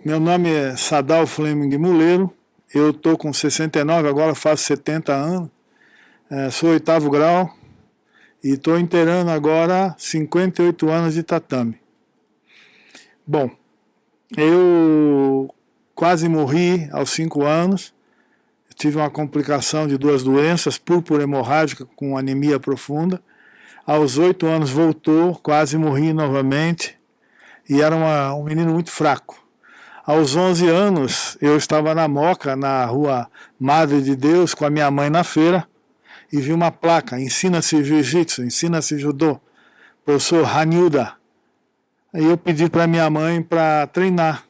Meu nome é Sadal Fleming Muleiro, eu estou com 69, agora faço 70 anos, sou oitavo grau e estou inteirando agora 58 anos de tatame. Bom, eu quase morri aos 5 anos, tive uma complicação de 2 doenças, púrpura hemorrágica com anemia profunda. Aos 8 anos voltou, quase morri novamente e era um menino muito fraco. Aos 11 anos, eu estava na Moca, na rua Madre de Deus, com a minha mãe na feira, e vi uma placa, ensina-se jiu-jitsu, ensina-se judô, professor Hanilda. Aí eu pedi para minha mãe para treinar.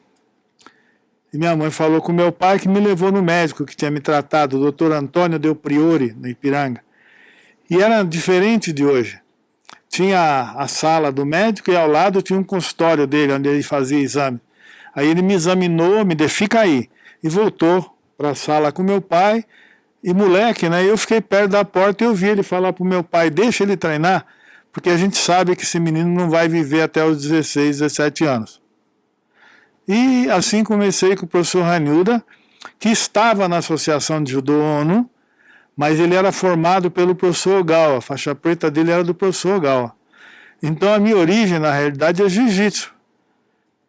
E minha mãe falou com meu pai que me levou no médico que tinha me tratado, o Dr. Antônio Del Priore, no Ipiranga. E era diferente de hoje. Tinha a sala do médico e ao lado tinha um consultório dele, onde ele fazia exame. Aí ele me examinou, me disse, fica aí. E voltou para a sala com meu pai. E moleque, né? Eu fiquei perto da porta e eu vi ele falar para o meu pai, deixa ele treinar, porque a gente sabe que esse menino não vai viver até os 16, 17 anos. E assim comecei com o professor Hanilda, que estava na Associação de Judô ONU, mas ele era formado pelo professor Ogawa, a faixa preta dele era do professor Ogawa. Então a minha origem, na realidade, é jiu-jitsu.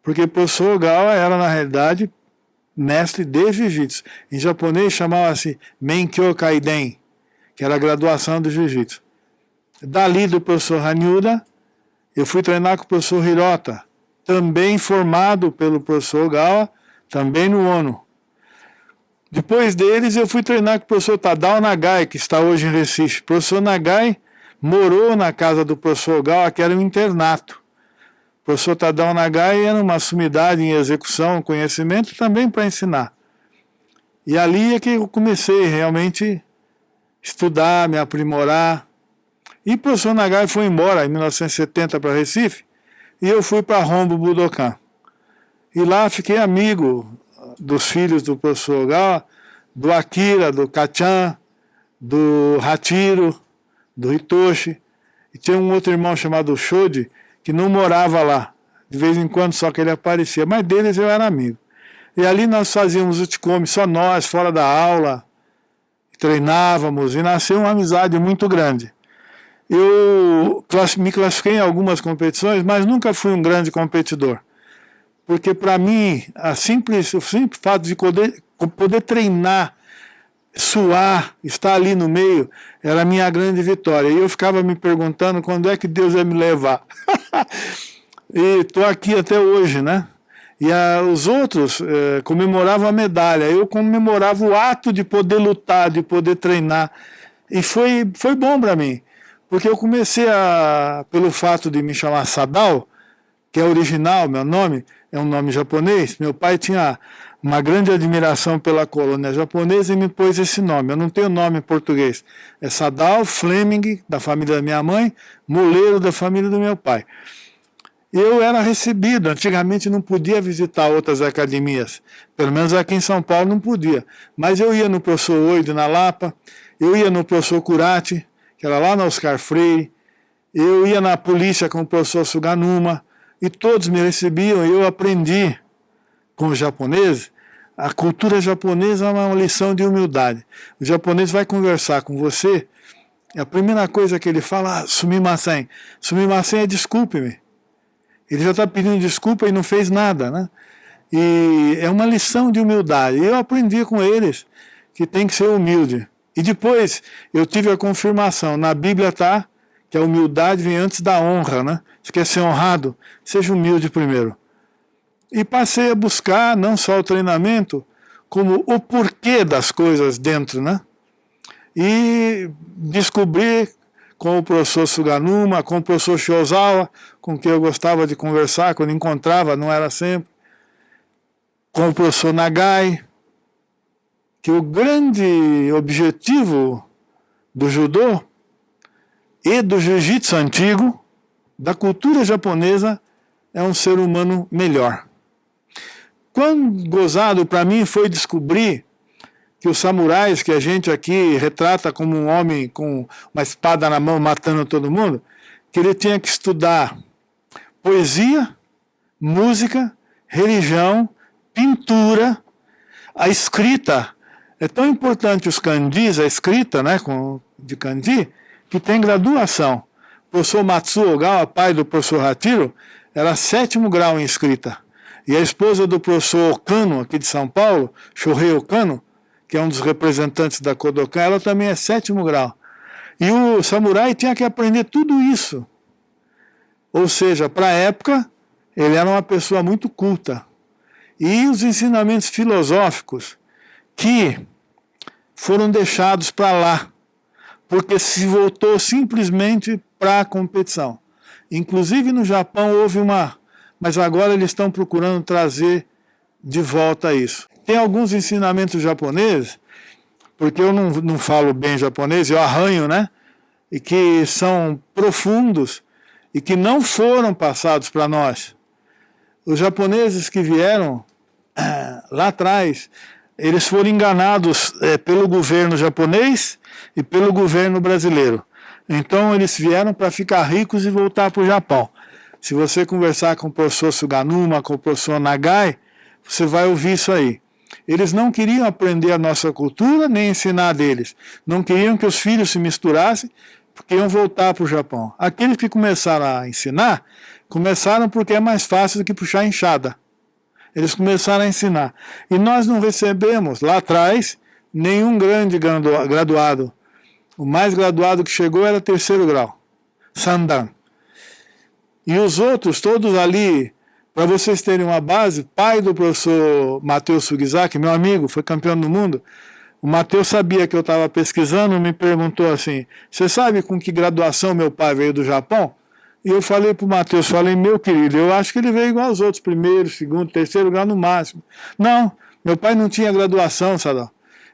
Porque o professor Ogawa era, na realidade, mestre de jiu-jitsu. Em japonês chamava-se Menkyo Kaiden, que era a graduação do jiu-jitsu. Dali do professor Hanilda, eu fui treinar com o professor Hirota, também formado pelo professor Ogawa, também no ONU. Depois deles, eu fui treinar com o professor Tadao Nagai, que está hoje em Recife. O professor Nagai morou na casa do professor Ogawa, que era um internato. O professor Tadao Nagai era uma sumidade em execução, conhecimento, também para ensinar. E ali é que eu comecei realmente a estudar, me aprimorar. E o professor Nagai foi embora em 1970 para Recife, e eu fui para Rombo Budokan. E lá fiquei amigo dos filhos do professor Ogawa, do Akira, do Kachan, do Hachiro, do Hitoshi. E tinha um outro irmão chamado Shoji, que não morava lá, de vez em quando só que ele aparecia, mas deles eu era amigo. E ali nós fazíamos o Ticome, só nós, fora da aula, treinávamos, e nasceu uma amizade muito grande. Eu me classifiquei em algumas competições, mas nunca fui um grande competidor. Porque para mim, o simples fato de poder treinar, suar, estar ali no meio, era a minha grande vitória. E eu ficava me perguntando quando é que Deus ia me levar. E estou aqui até hoje, né? E os outros comemoravam a medalha, eu comemorava o ato de poder lutar, de poder treinar. E foi bom para mim, porque eu comecei pelo fato de me chamar Sadal, que é original, meu nome, é um nome japonês. Meu pai tinha uma grande admiração pela colônia japonesa e me pôs esse nome. Eu não tenho nome em português. É Sadal Fleming, da família da minha mãe, Muleiro, da família do meu pai. Eu era recebido, antigamente não podia visitar outras academias, pelo menos aqui em São Paulo não podia. Mas eu ia no professor Oide, na Lapa, eu ia no professor Curati, que era lá na Oscar Freire, eu ia na polícia com o professor Suganuma, e todos me recebiam, e eu aprendi com os japoneses. A cultura japonesa é uma lição de humildade. O japonês vai conversar com você, e a primeira coisa que ele fala, sumimasen. Sumimasen é desculpe-me. Ele já está pedindo desculpa e não fez nada, né? E é uma lição de humildade. E eu aprendi com eles que tem que ser humilde. E depois eu tive a confirmação, na Bíblia está que a humildade vem antes da honra, né? Se quer ser honrado, seja humilde primeiro. E passei a buscar não só o treinamento, como o porquê das coisas dentro, né? E descobri com o professor Suganuma, com o professor Shozawa, com quem eu gostava de conversar, quando encontrava, não era sempre, com o professor Nagai, que o grande objetivo do judô e do jiu-jitsu antigo, da cultura japonesa, é um ser humano melhor. Quão gozado para mim foi descobrir que os samurais que a gente aqui retrata como um homem com uma espada na mão matando todo mundo, que ele tinha que estudar poesia, música, religião, pintura, a escrita. É tão importante os kanjis, a escrita, né, de kanji, que tem graduação. O professor Matsuo Ogawa, pai do professor Hachiro, era 7º grau em escrita. E a esposa do professor Okano, aqui de São Paulo, Shohei Okano, que é um dos representantes da Kodokan, ela também é 7º grau. E o samurai tinha que aprender tudo isso. Ou seja, para a época, ele era uma pessoa muito culta. E os ensinamentos filosóficos que foram deixados para lá, porque se voltou simplesmente para a competição. Inclusive no Japão houve mas agora eles estão procurando trazer de volta isso. Tem alguns ensinamentos japoneses, porque eu não falo bem japonês, eu arranho, né? E que são profundos e que não foram passados para nós. Os japoneses que vieram lá atrás, eles foram enganados pelo governo japonês e pelo governo brasileiro. Então eles vieram para ficar ricos e voltar para o Japão. Se você conversar com o professor Suganuma, com o professor Nagai, você vai ouvir isso aí. Eles não queriam aprender a nossa cultura, nem ensinar deles. Não queriam que os filhos se misturassem, porque iam voltar para o Japão. Aqueles que começaram a ensinar, começaram porque é mais fácil do que puxar enxada. Eles começaram a ensinar. E nós não recebemos, lá atrás, nenhum grande graduado. O mais graduado que chegou era 3º grau, Sandan. E os outros, todos ali, para vocês terem uma base, pai do professor Matheus Sugizaki, meu amigo, foi campeão do mundo, o Matheus sabia que eu estava pesquisando, me perguntou assim, você sabe com que graduação meu pai veio do Japão? E eu falei para o Matheus, meu querido, eu acho que ele veio igual aos outros, 1º, 2º, 3º grau no máximo. Não, meu pai não tinha graduação, Sadal.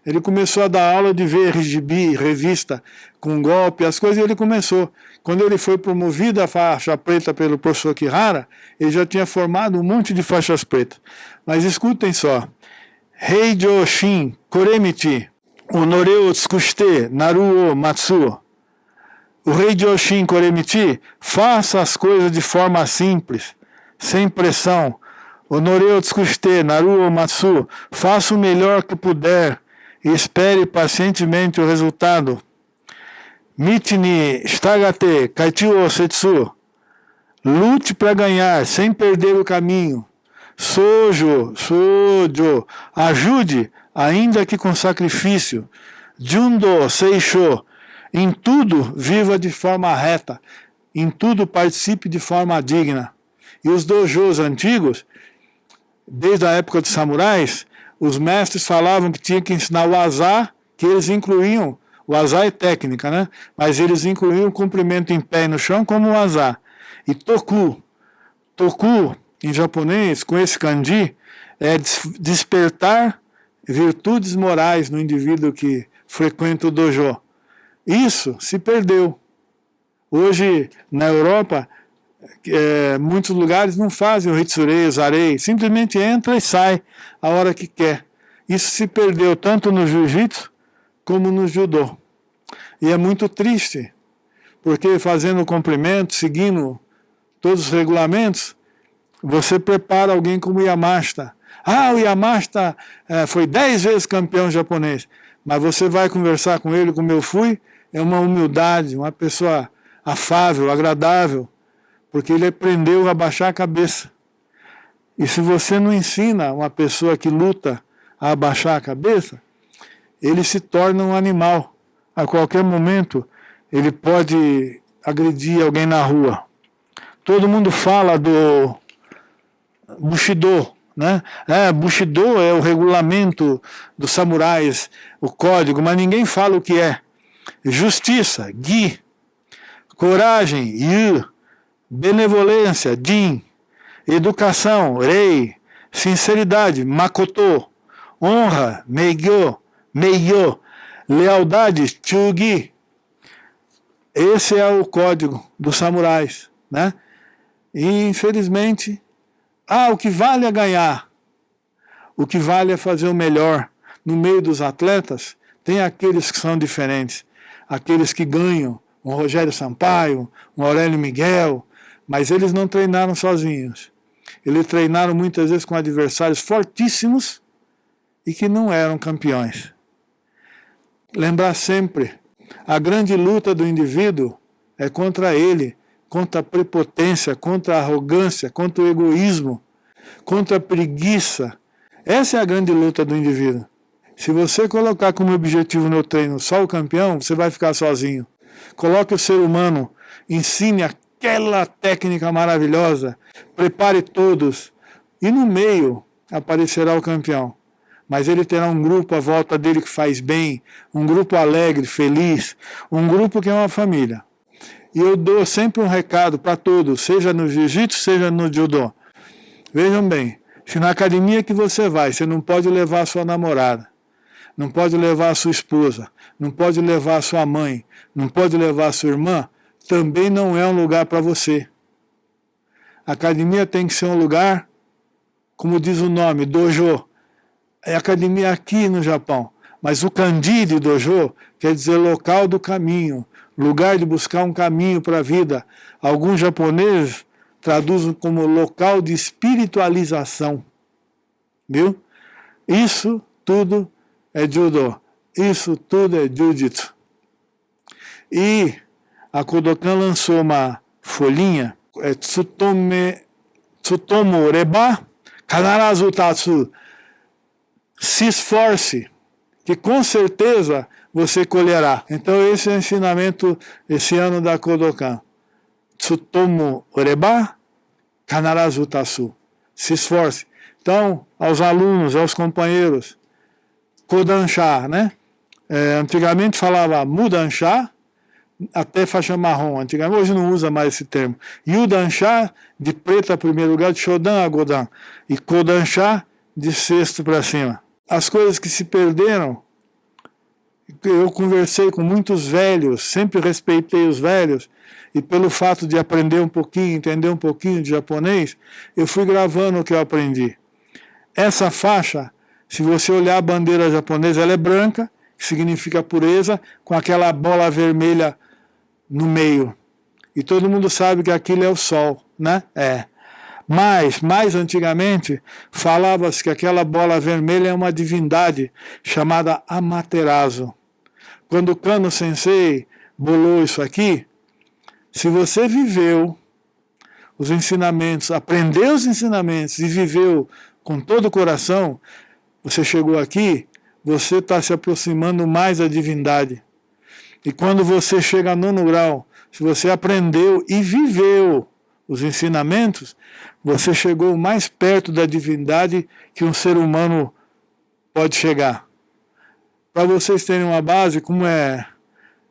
Ele começou a dar aula de ver gibi, revista, com golpe, as coisas, e ele começou. Quando ele foi promovido a faixa preta pelo professor Kihara, ele já tinha formado um monte de faixas pretas. Mas escutem só. Heijo Shin Koremichi, Onoreo Tsukushite Naru o Matsuo. O Heijo Shin Koremichi, faça as coisas de forma simples, sem pressão. Onoreo Tsukushite Naru o Matsuo, faça o melhor que puder e espere pacientemente o resultado. Michi ni shitagate kaichi o setsu. Lute para ganhar, sem perder o caminho. Sojo, ajude, ainda que com sacrifício. Jundo, seisho, em tudo viva de forma reta. Em tudo participe de forma digna. E os dojos antigos, desde a época dos samurais, os mestres falavam que tinha que ensinar o azar, que eles incluíam, o azar é técnica, né? Mas eles incluíam o cumprimento em pé e no chão como o azar. E toku, em japonês, com esse kanji, é despertar virtudes morais no indivíduo que frequenta o dojo. Isso se perdeu. Hoje, na Europa, muitos lugares não fazem o hitsurei, o zarei, simplesmente entra e sai a hora que quer. Isso se perdeu tanto no jiu-jitsu como no judô. E é muito triste, porque fazendo o cumprimento, seguindo todos os regulamentos, você prepara alguém como o Yamashita. O Yamashita foi 10 vezes campeão japonês, mas você vai conversar com ele como eu fui, é uma humildade, uma pessoa afável, agradável, porque ele aprendeu a baixar a cabeça. E se você não ensina uma pessoa que luta a abaixar a cabeça, ele se torna um animal. A qualquer momento, ele pode agredir alguém na rua. Todo mundo fala do Bushido, né? Bushido é o regulamento dos samurais, o código, mas ninguém fala o que é. Justiça, Gi. Coragem, Yu. Benevolência, Jin. Educação, Rei. Sinceridade, Makoto. Honra, Meigyo. Lealdade, Chugi. Esse é o código dos samurais, né? E infelizmente, o que vale é ganhar. O que vale é fazer o melhor. No meio dos atletas, tem aqueles que são diferentes. Aqueles que ganham, um Rogério Sampaio, um Aurélio Miguel, mas eles não treinaram sozinhos. Eles treinaram muitas vezes com adversários fortíssimos e que não eram campeões. Lembrar sempre, a grande luta do indivíduo é contra ele, contra a prepotência, contra a arrogância, contra o egoísmo, contra a preguiça. Essa é a grande luta do indivíduo. Se você colocar como objetivo no treino só o campeão, você vai ficar sozinho. Coloque o ser humano, ensine aquela técnica maravilhosa, prepare todos, e no meio aparecerá o campeão. Mas ele terá um grupo à volta dele que faz bem, um grupo alegre, feliz, um grupo que é uma família. E eu dou sempre um recado para todos, seja no jiu-jitsu, seja no judô. Vejam bem, se na academia que você vai, você não pode levar a sua namorada, não pode levar a sua esposa, não pode levar a sua mãe, não pode levar a sua irmã, também não é um lugar para você. A academia tem que ser um lugar, como diz o nome, dojo. É academia aqui no Japão, mas o kanji de dojo quer dizer local do caminho, lugar de buscar um caminho para a vida. Alguns japoneses traduzem como local de espiritualização. Viu? Isso tudo é judo, isso tudo é jiu-jitsu. E a Kodokan lançou uma folhinha, Tsutomu reba kanarazu tatsu. Se esforce, que com certeza você colherá. Então esse é o ensinamento esse ano da Kodokan. Tsutomu reba kanarazu tatsu. Se esforce. Então, aos alunos, aos companheiros, Kodansha, né? Antigamente falava Mudansha, até faixa marrom. Antigamente, hoje não usa mais esse termo. Yudansha, de preto a primeiro lugar, de Shodan a Godan. E Kodansha, de sexto para cima. As coisas que se perderam, eu conversei com muitos velhos, sempre respeitei os velhos, e pelo fato de aprender um pouquinho, entender um pouquinho de japonês, eu fui gravando o que eu aprendi. Essa faixa, se você olhar a bandeira japonesa, ela é branca, que significa pureza, com aquela bola vermelha no meio. E todo mundo sabe que aquilo é o sol, né? Mas, mais antigamente, falava-se que aquela bola vermelha é uma divindade chamada Amaterasu. Quando o Kano Sensei bolou isso aqui, se você viveu os ensinamentos, aprendeu os ensinamentos e viveu com todo o coração, você chegou aqui, você está se aproximando mais da divindade. E quando você chega a 9º grau, se você aprendeu e viveu os ensinamentos, você chegou mais perto da divindade que um ser humano pode chegar. Para vocês terem uma base, como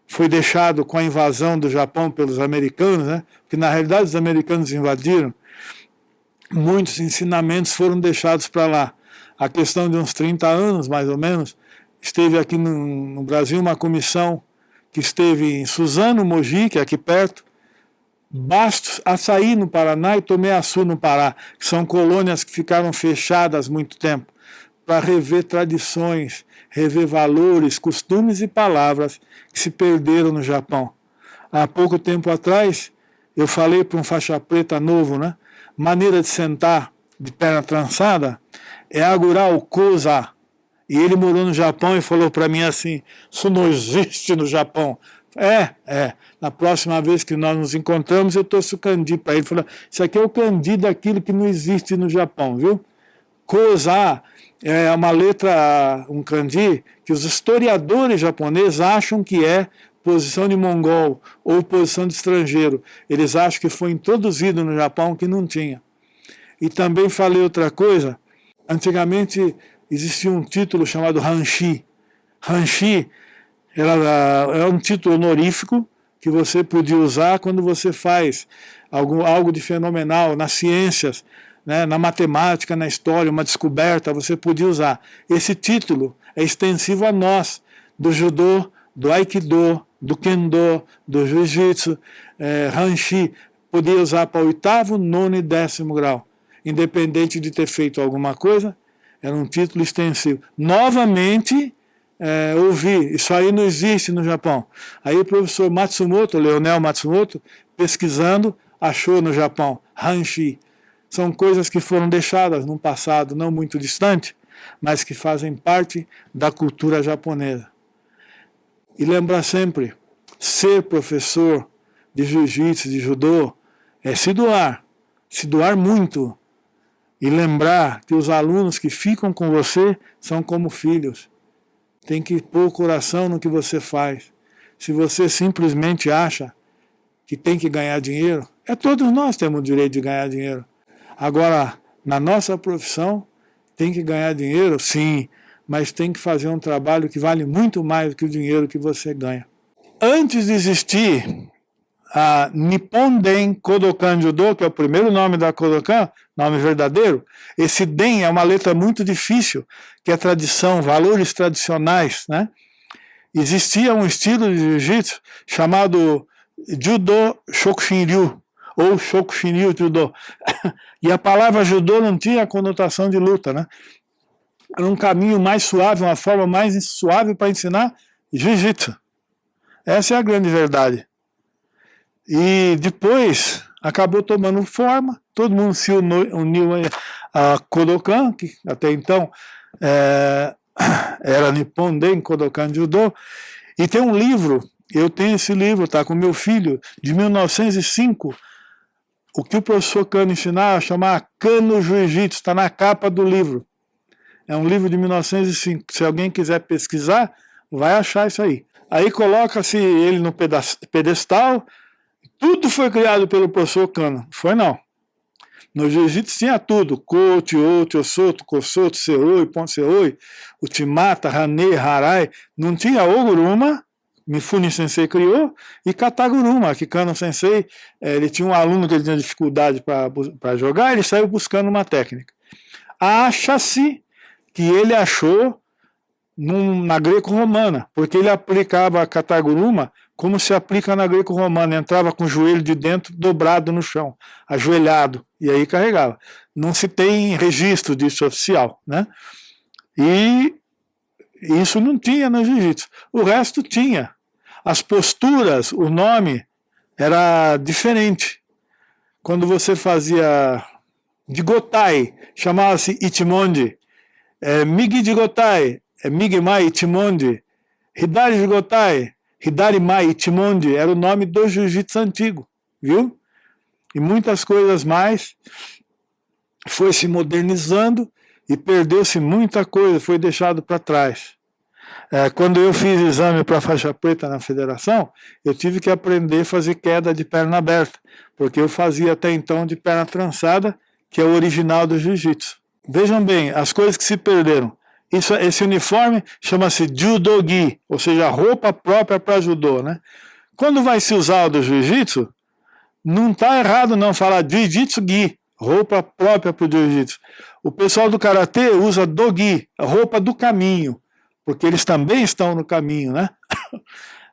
foi deixado com a invasão do Japão pelos americanos, né? Porque na realidade os americanos invadiram, muitos ensinamentos foram deixados para lá. A questão de uns 30 anos, mais ou menos, esteve aqui no Brasil uma comissão que esteve em Suzano, Mogi, que é aqui perto, Bastos, Açaí no Paraná e Tomé-Açu no Pará, que são colônias que ficaram fechadas há muito tempo, para rever tradições, rever valores, costumes e palavras que se perderam no Japão. Há pouco tempo atrás, eu falei para um faixa preta novo, né? Maneira de sentar de perna trançada é agurar o koza. E ele morou no Japão e falou para mim assim, isso não existe no Japão. Na próxima vez que nós nos encontramos, eu trouxe o kanji para ele. Falou, isso aqui é o kanji daquilo que não existe no Japão, viu? Koza é uma letra, um kanji, que os historiadores japoneses acham que é posição de mongol ou posição de estrangeiro. Eles acham que foi introduzido no Japão, que não tinha. E também falei outra coisa, antigamente existia um título chamado Hanshi. Hanshi era um título honorífico que você podia usar quando você faz algo de fenomenal nas ciências, né, na matemática, na história, uma descoberta, você podia usar. Esse título é extensivo a nós, do judô, do aikido, do kendo, do jiu-jitsu, Hanshi, podia usar para 8º, 9º e 10º grau. Independente de ter feito alguma coisa, era um título extensivo. Novamente, ouvi, isso aí não existe no Japão. Aí o professor Matsumoto, Leonel Matsumoto, pesquisando, achou no Japão, Hanshi. são coisas que foram deixadas num passado não muito distante, mas que fazem parte da cultura japonesa. E lembrar sempre, ser professor de jiu-jitsu, de judô, é se doar muito. E lembrar que os alunos que ficam com você são como filhos. Tem que pôr o coração no que você faz. Se você simplesmente acha que tem que ganhar dinheiro, todos nós temos o direito de ganhar dinheiro. Agora, na nossa profissão, tem que ganhar dinheiro, sim, mas tem que fazer um trabalho que vale muito mais do que o dinheiro que você ganha. Antes de existir a Nippon Den Kodokan Judo, que é o primeiro nome da Kodokan, nome verdadeiro, esse Den é uma letra muito difícil, que é tradição, valores tradicionais, né? Existia um estilo de jiu-jitsu chamado Judo Shokushin-ryu, ou Shokushin-ryu Judo. E a palavra judô não tinha a conotação de luta, né? Era um caminho mais suave, uma forma mais suave para ensinar jiu-jitsu. Essa é a grande verdade. E depois acabou tomando forma, todo mundo se uniu a Kodokan, que até então era Nippon Den Kodokan Judo, e tem um livro, eu tenho esse livro, está com meu filho, de 1905, o que o professor Kano ensinava, chamava Kano Jiu-Jitsu, está na capa do livro. É um livro de 1905, se alguém quiser pesquisar, vai achar isso aí. Aí coloca-se ele no pedestal. Tudo foi criado pelo professor Kano. Foi não. No jiu-jitsu tinha tudo. Kochi, Ochi, Osoto, Kosoto, Seoi, Ponto Seoi, Uchimata, Hane, Harai. Não tinha Oguruma, Mifune Sensei criou, e Kataguruma, que Kano Sensei, ele tinha um aluno que ele tinha dificuldade para jogar, ele saiu buscando uma técnica. Acha-se que ele achou na greco-romana, porque ele aplicava a Kataguruma como se aplica na greco-romana, entrava com o joelho de dentro dobrado no chão, ajoelhado, e aí carregava. Não se tem registro disso oficial, né? E isso não tinha no jiu-jitsu. O resto tinha. As posturas, o nome era diferente. Quando você fazia de Gotai, chamava-se Ichimonji. Migi de Gotai, Migi Mai Ichimonji. Hidari de Gotai, Hidari Mai Ichimonji, era o nome do jiu-jitsu antigo, viu? E muitas coisas mais foi se modernizando e perdeu-se muita coisa, foi deixado para trás. Quando eu fiz exame para faixa preta na federação, eu tive que aprender a fazer queda de perna aberta, porque eu fazia até então de perna trançada, que é o original do jiu-jitsu. Vejam bem, as coisas que se perderam. Esse uniforme chama-se judogi, ou seja, roupa própria para judô, né? Quando vai se usar o do jiu-jitsu, não está errado não falar jiu-jitsu-gi, roupa própria para o jiu-jitsu. O pessoal do karatê usa dogi, a roupa do caminho, porque eles também estão no caminho, né?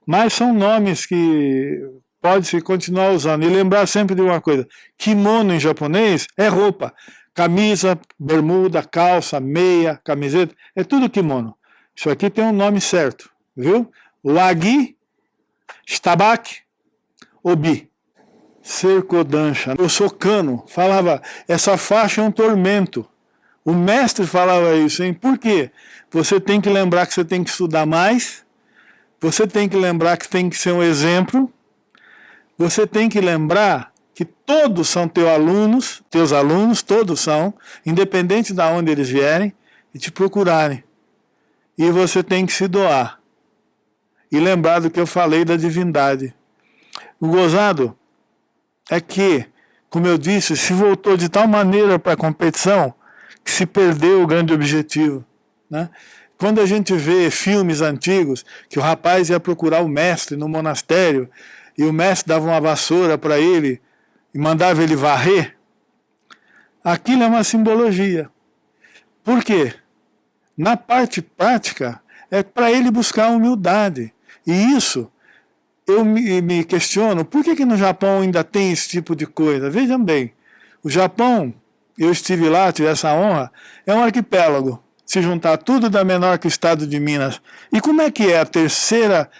Mas são nomes que pode-se continuar usando. E lembrar sempre de uma coisa, kimono em japonês é roupa. Camisa, bermuda, calça, meia, camiseta, é tudo kimono. Isso aqui tem um nome certo, viu? Wagi, Shitabaki, Obi. Serkodansha. Eu sou Kano, falava, essa faixa é um tormento. O mestre falava isso, hein? Por quê? Você tem que lembrar que você tem que estudar mais, você tem que lembrar que tem que ser um exemplo, você tem que lembrar que todos são teus alunos, todos são, independente de onde eles vierem, e te procurarem. E você tem que se doar. E lembrar do que eu falei da divindade. O gozado é que, como eu disse, se voltou de tal maneira para a competição que se perdeu o grande objetivo, né? Quando a gente vê filmes antigos, que o rapaz ia procurar o mestre no monastério, e o mestre dava uma vassoura para ele, e mandava ele varrer, aquilo é uma simbologia. Por quê? Na parte prática, é para ele buscar a humildade. E isso, eu me questiono, por que no Japão ainda tem esse tipo de coisa? Vejam bem, o Japão, eu estive lá, tive essa honra, é um arquipélago. Se juntar tudo dá menor que o estado de Minas. E como é que é a terceira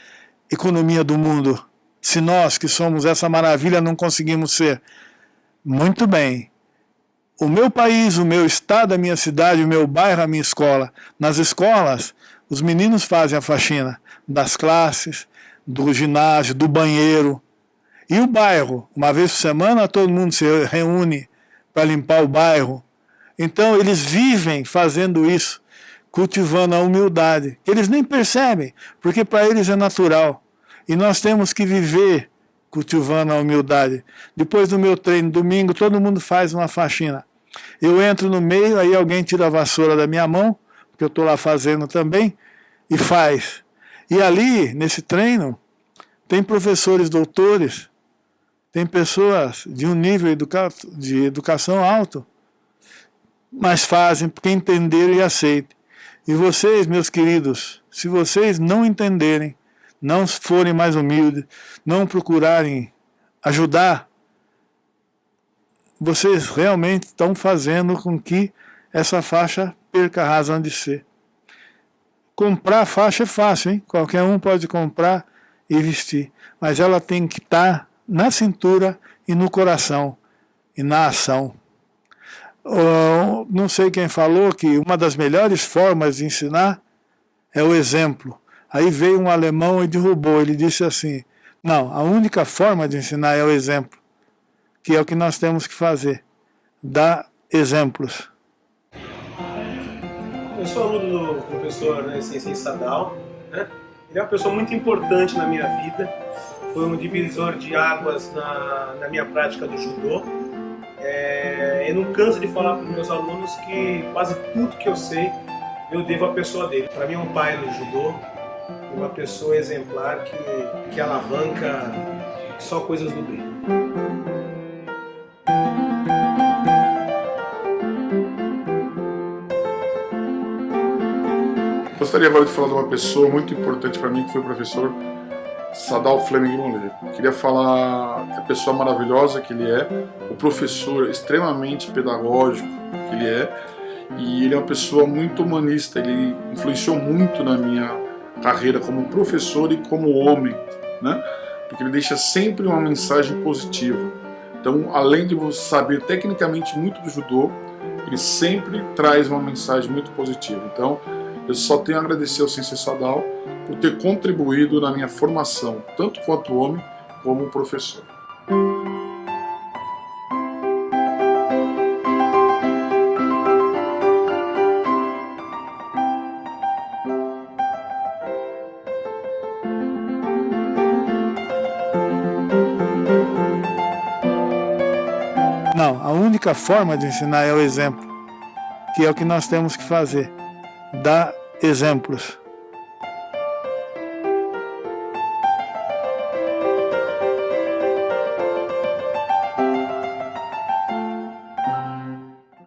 economia do mundo? Se nós, que somos essa maravilha, não conseguimos ser. Muito bem. o meu país, o meu estado, a minha cidade, o meu bairro, a minha escola. Nas escolas, os meninos fazem a faxina das classes, do ginásio, do banheiro. E o bairro? Uma vez por semana todo mundo se reúne para limpar o bairro. Então eles vivem fazendo isso, cultivando a humildade. Eles nem percebem, porque para eles é natural. E nós temos que viver cultivando a humildade. Depois do meu treino, domingo, todo mundo faz uma faxina. Eu entro no meio, aí alguém tira a vassoura da minha mão, porque eu estou lá fazendo também, e faz. E ali, nesse treino, tem professores doutores, tem pessoas de um nível de educação alto, mas fazem porque entenderam e aceitam. E vocês, meus queridos, se vocês não entenderem, não forem mais humildes, não procurarem ajudar, vocês realmente estão fazendo com que essa faixa perca a razão de ser. Comprar faixa é fácil, hein? Qualquer um pode comprar e vestir, mas ela tem que estar na cintura e no coração e na ação. Não sei quem falou que uma das melhores formas de ensinar é o exemplo. Aí veio um alemão e derrubou, ele disse assim, não, a única forma de ensinar é o exemplo, que é o que nós temos que fazer, dar exemplos. Eu sou aluno do professor Sensei Sadao, né? Ele é uma pessoa muito importante na minha vida, foi um divisor de águas na minha prática do judô. Eu não canso de falar para os meus alunos que quase tudo que eu sei eu devo à pessoa dele. Para mim é um pai no judô, uma pessoa exemplar que alavanca só coisas do bem. Gostaria agora de falar de uma pessoa muito importante para mim, que foi o professor Sadao Flemming Moller. Queria falar da pessoa maravilhosa que ele é, o professor extremamente pedagógico que ele é, e ele é uma pessoa muito humanista. Ele influenciou muito na minha carreira como professor e como homem, né? Porque ele deixa sempre uma mensagem positiva. Então, além de você saber tecnicamente muito do judô, ele sempre traz uma mensagem muito positiva. Então, eu só tenho a agradecer ao Sensei Sadao por ter contribuído na minha formação, tanto quanto homem, como professor. Não, a única forma de ensinar é o exemplo, que é o que nós temos que fazer, dar exemplos.